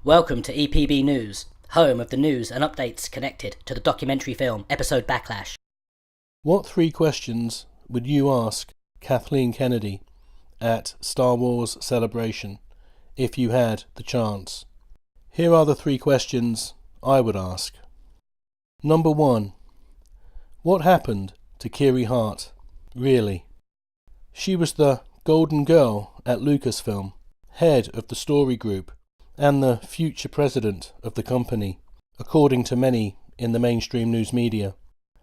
Welcome to EPB News, home of the news and updates connected to the documentary film episode Backlash. What 3 questions would you ask Kathleen Kennedy at Star Wars Celebration if you had the chance? Here are the 3 questions I would ask. Number 1. What happened to Kiri Hart, really? She was the golden girl at Lucasfilm, head of the story group, and the future president of the company, according to many in the mainstream news media.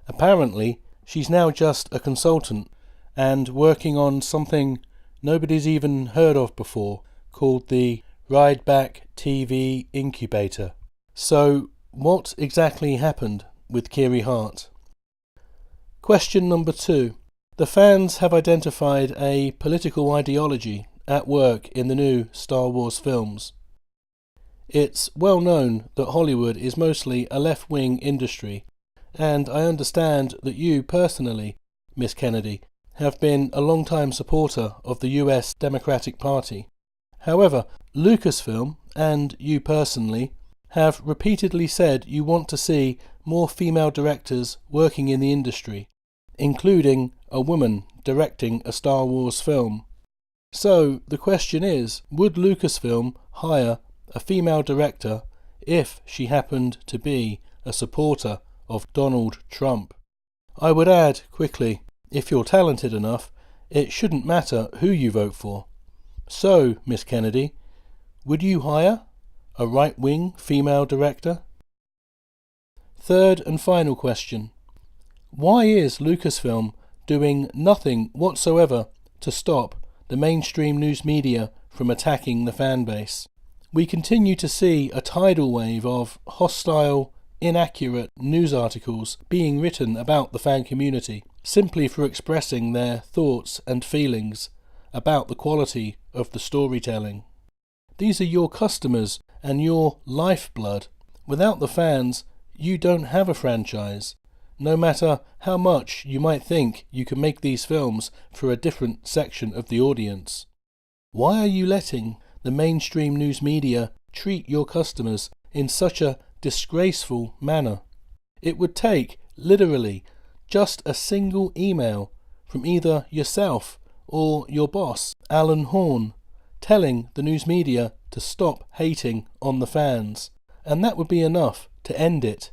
Apparently, she's now just a consultant and working on something nobody's even heard of before, called the Rideback TV Incubator. So, what exactly happened with Kiri Hart? Question number 2. The fans have identified a political ideology at work in the new Star Wars films. It's well known that Hollywood is mostly a left-wing industry, and I understand that you personally, Miss Kennedy, have been a long-time supporter of the US Democratic Party. However, Lucasfilm, and you personally, have repeatedly said you want to see more female directors working in the industry, including a woman directing a Star Wars film. So, the question is, would Lucasfilm hire a female director if she happened to be a supporter of Donald Trump? I would add quickly, if you're talented enough, it shouldn't matter who you vote for. So, Miss Kennedy, would you hire a right-wing female director? Third and final question. Why is Lucasfilm doing nothing whatsoever to stop the mainstream news media from attacking the fan base? We continue to see a tidal wave of hostile, inaccurate news articles being written about the fan community, simply for expressing their thoughts and feelings about the quality of the storytelling. These are your customers and your lifeblood. Without the fans, you don't have a franchise, no matter how much you might think you can make these films for a different section of the audience. Why are you letting the mainstream news media treat your customers in such a disgraceful manner? It would take, literally, just a single email from either yourself or your boss, Alan Horn, telling the news media to stop hating on the fans, and that would be enough to end it.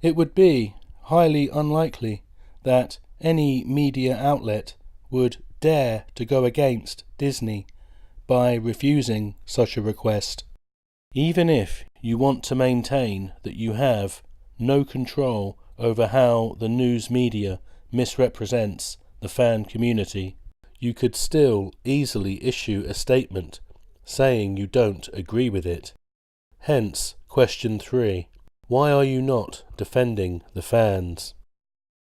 It would be highly unlikely that any media outlet would dare to go against Disney by refusing such a request. Even if you want to maintain that you have no control over how the news media misrepresents the fan community, you could still easily issue a statement saying you don't agree with it. Hence, question 3. Why are you not defending the fans?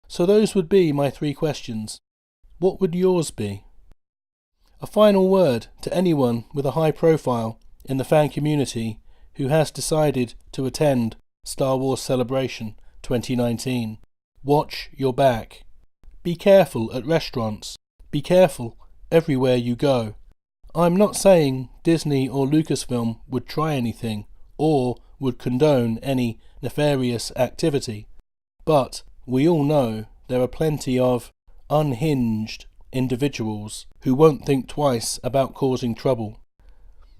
So those would be my 3 questions. What would yours be? A final word to anyone with a high profile in the fan community who has decided to attend Star Wars Celebration 2019. Watch your back. Be careful at restaurants. Be careful everywhere you go. I'm not saying Disney or Lucasfilm would try anything or would condone any nefarious activity, but we all know there are plenty of unhinged individuals who won't think twice about causing trouble.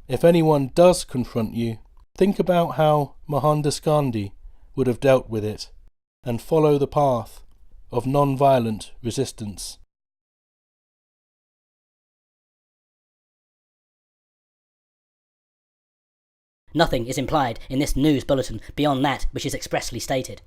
If anyone does confront you, think about how Mohandas Gandhi would have dealt with it, and follow the path of non-violent resistance. Nothing is implied in this news bulletin beyond that which is expressly stated.